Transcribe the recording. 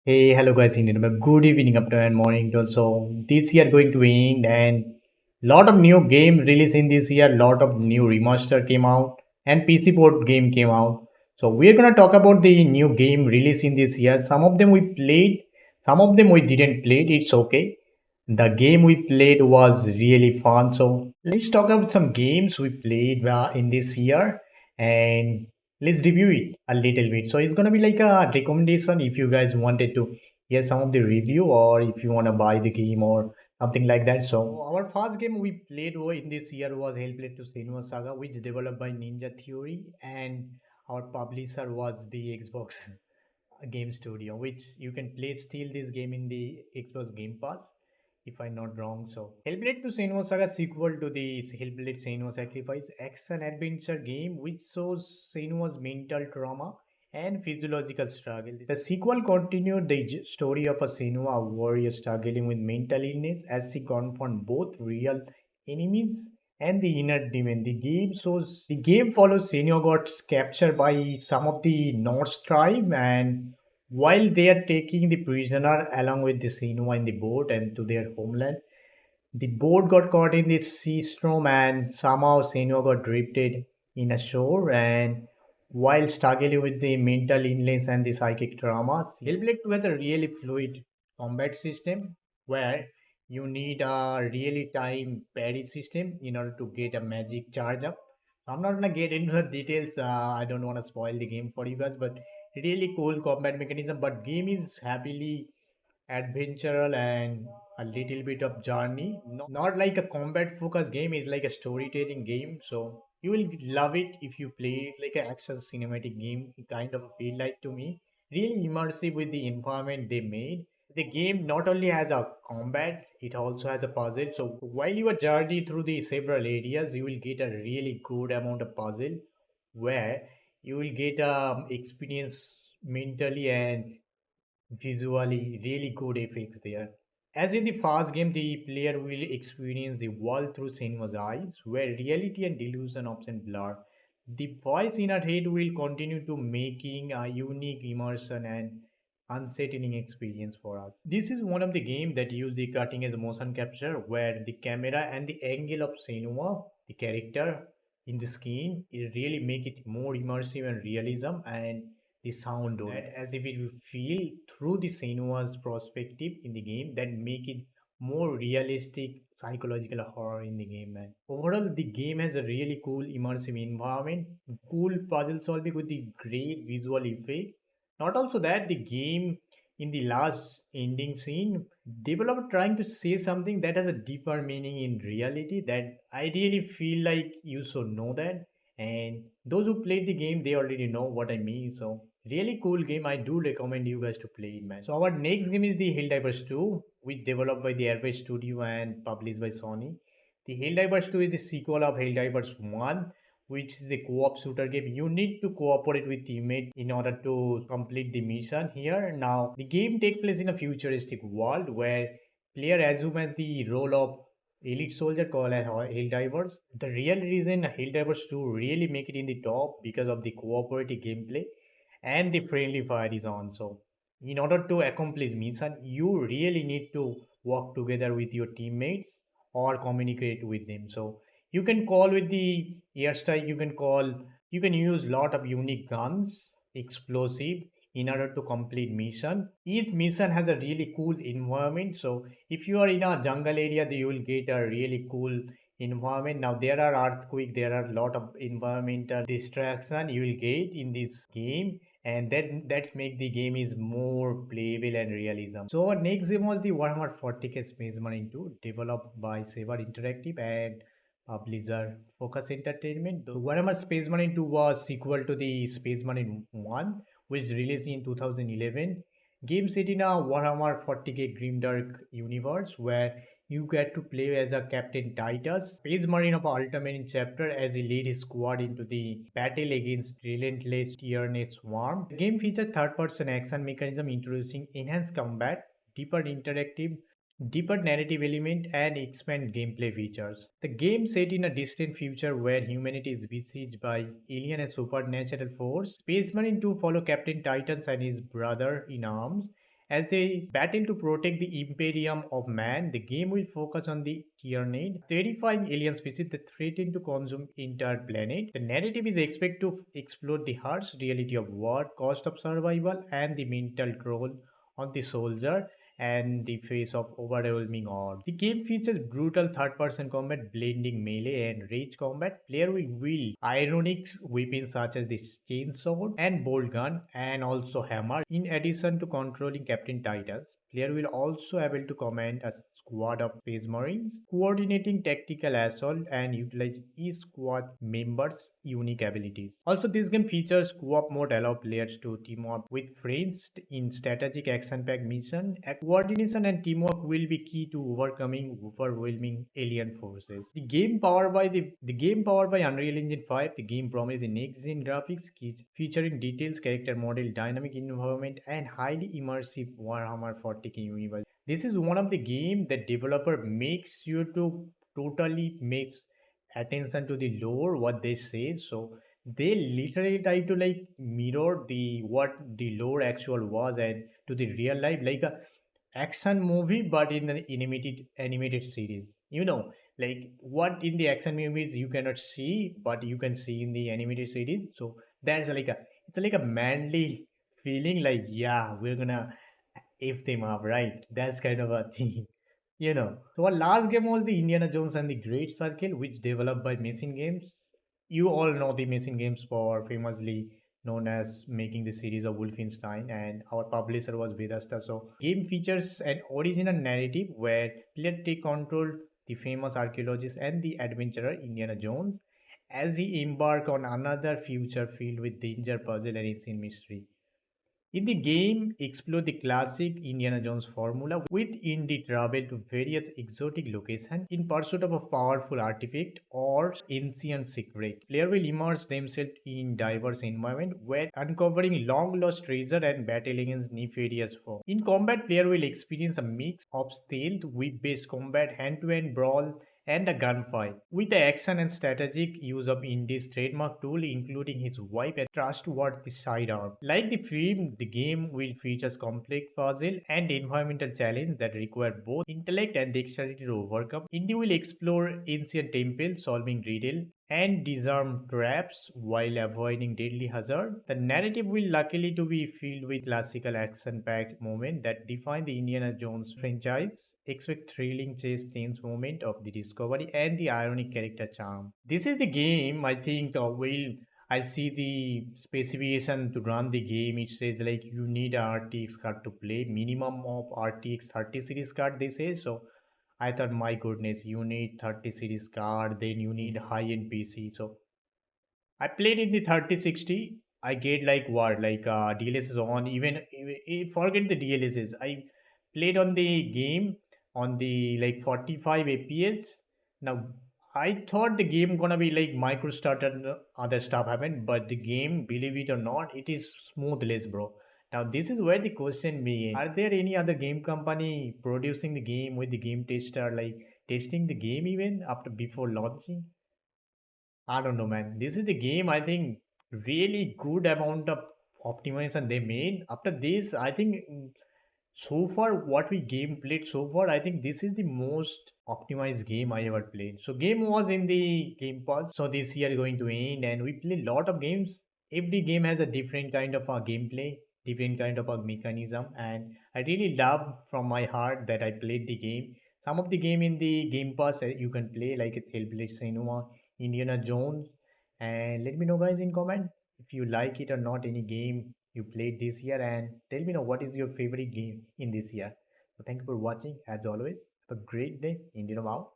Hey, hello guys, good evening, afternoon, morning. Also, this year going to end, and lot of new games released in this year. Lot of new remaster came out, and PC port game came out. So we're gonna talk about the new game released in this year. Some of them we played, some of them we didn't play. It's okay. The game we played was really fun. So let's talk about some games we played in this year, and let's review it a little bit. So it's gonna be like a recommendation if you guys wanted to hear some of the review or if you wanna buy the game or something like that. So our first game we played in this year was Hellblade to Senua Saga, which developed by Ninja Theory, and our publisher was the Xbox game studio, which you can play still this game in the Xbox Game Pass if I'm not wrong. So, Hellblade to Senua Saga sequel to the Hellblade Senua Sacrifice action adventure game which shows Senua's mental trauma and physiological struggle. The sequel continued the story of a Senua warrior struggling with mental illness as she confronts both real enemies and the inner demon. The game follows Senua got captured by some of the Norse tribe, and while they are taking the prisoner along with the Senua in the boat and to their homeland, the boat got caught in the sea storm and somehow Senua got drifted in ashore, and while struggling with the mental illness and the psychic trauma, Hellblade 2 has a really fluid combat system where you need a really time parry system in order to get a magic charge up. I'm not gonna get into the details. I don't want to spoil the game for you guys, but really cool combat mechanism. But game is happily adventural and a little bit of journey. Not like a combat focused game, it's like a storytelling game. So you will love it if you play it like an action cinematic game. It kind of feel like to me. Really immersive with the environment they made. The game not only has a combat, it also has a puzzle. So while you are journey through the several areas, you will get a really good amount of puzzle where you will get experience mentally and visually really good effects there. As in the fast game, the player will experience the world through cinema's eyes, where reality and delusion often blur. The voice in our head will continue to making a unique immersion and unsettling experience for us. This is one of the games that use the cutting edge motion capture, where the camera and the angle of cinema, the character in the screen, it really make it more immersive and realism, and the sound on that as if it will feel through the Senua's perspective in the game that make it more realistic psychological horror in the game, man. Overall, the game has a really cool immersive environment, cool puzzle solving with the great visual effect. Not also that the game in the last ending scene, developer trying to say something that has a deeper meaning in reality that I really feel like you should know that, and those who played the game they already know what I mean. So really cool game. I do recommend you guys to play it, man. So our next game is the Helldivers 2, which developed by the Airway Studio and published by Sony. The Helldivers 2 is the sequel of Helldivers 1, which is the co-op shooter game. You need to cooperate with teammates in order to complete the mission here. Now, the game takes place in a futuristic world where player assumes the role of elite soldier called as Helldivers. The real reason Helldivers 2 really make it in the top because of the cooperative gameplay and the friendly fire is on. So in order to accomplish mission, you really need to work together with your teammates or communicate with them. So you can call with the airstrike, you can use lot of unique guns, explosive in order to complete mission. Each mission has a really cool environment. So if you are in a jungle area, you will get a really cool environment. Now there are earthquake, there are a lot of environmental distraction you will get in this game, and that make the game is more playable and realism. So our next game was the Warhammer 40k Space Marine 2, developed by Saber Interactive and Blizzard Focus Entertainment. The Warhammer Space Marine 2 was sequel to the Space Marine 1, which released in 2011. Game set in a Warhammer 40k Grimdark universe where you get to play as a Captain Titus, Space Marine of Ultramarine chapter, as he lead his squad into the battle against relentless Tyranid swarm. The game features third-person action mechanism introducing enhanced combat, deeper interactive deeper narrative element and expand gameplay features. The game set in a distant future where humanity is besieged by alien and supernatural force. Space Marine 2 follow Captain Titans and his brother in arms As they battle to protect the Imperium of Man, the game will focus on the Tyranid, terrifying alien species that threaten to consume entire planet. The narrative is expected to explore the harsh reality of war, cost of survival, and the mental toll on the soldier and the face of overwhelming odds. The game features brutal third-person combat blending melee and range combat. Player will wield ironic weapons such as the chainsword and bolt gun and also hammer. In addition to controlling Captain Titus, player will also able to command a squad of Space Marines, coordinating tactical assault and utilize each squad member's unique abilities. Also, this game features co-op mode allow players to team up with friends in strategic action-packed mission. Coordination and teamwork will be key to overcoming overwhelming alien forces. The game powered by Unreal Engine 5, the game promises next-gen graphics featuring details, character model, dynamic environment, and highly immersive Warhammer 40k universe. This is one of the game that developer makes sure to totally makes attention to the lore what they say. So they literally try to like mirror the what the lore actual was and to the real life like a action movie but in an animated series, like what in the action movies you cannot see but you can see in the animated series. So that's like a it's like a manly feeling like yeah we're gonna if them up, right? That's kind of a thing. So our last game was the Indiana Jones and the Great Circle, which developed by Machine Games. You all know the Machine Games for famously known as making the series of Wolfenstein, and our publisher was Bethesda. So game features an original narrative where player take control the famous archaeologist and the adventurer Indiana Jones as he embark on another future filled with danger, puzzle, and ancient mystery. In the game, explore the classic Indiana Jones formula with Indy travel to various exotic locations in pursuit of a powerful artifact or ancient secret. Player will immerse themselves in diverse environment where uncovering long lost treasure and battle against nefarious foe. In combat, player will experience a mix of stealth, whip-based combat, hand-to-hand brawl, and a gunfight, with the action and strategic use of Indy's trademark tool, including his wipe and trustworthy sidearm. Like the film, the game will feature complex puzzle and environmental challenge that require both intellect and dexterity to overcome. Indy will explore ancient temples, solving riddle and disarm traps while avoiding deadly hazard. The narrative will luckily to be filled with classical action-packed moments that define the Indiana Jones franchise. Expect thrilling chase tense moment of the discovery and the ironic character charm. This is the game I think I see the specification to run the game. It says like you need a RTX card to play. Minimum of RTX 30 series card they say. So I thought, my goodness, you need 30 series card, then you need high-end PC. So I played in the 3060. I get like what, like DLSS on, forget the DLSS. I played on the game on the like 45 FPS. Now, I thought the game gonna be like micro starter and other stuff happened, but the game, believe it or not, it is smoothless, bro. Now, this is where the question begins. Are there any other game company producing the game with the game tester, like testing the game even after before launching? I don't know, man. This is the game. I think really good amount of optimization they made. After this, I think so far what we game played so far, I think this is the most optimized game I ever played. So game was in the Game Pass. So this year going to end, and we play lot of games. Every game has a different kind of a gameplay, different kind of a mechanism, and I really love from my heart that I played the game. Some of the game in the Game Pass you can play like Hellblade Cinema, Indiana Jones, and let me know guys in comment if you like it or not any game you played this year and tell me now what is your favorite game in this year. So thank you for watching as always. Have a great day. Indian out.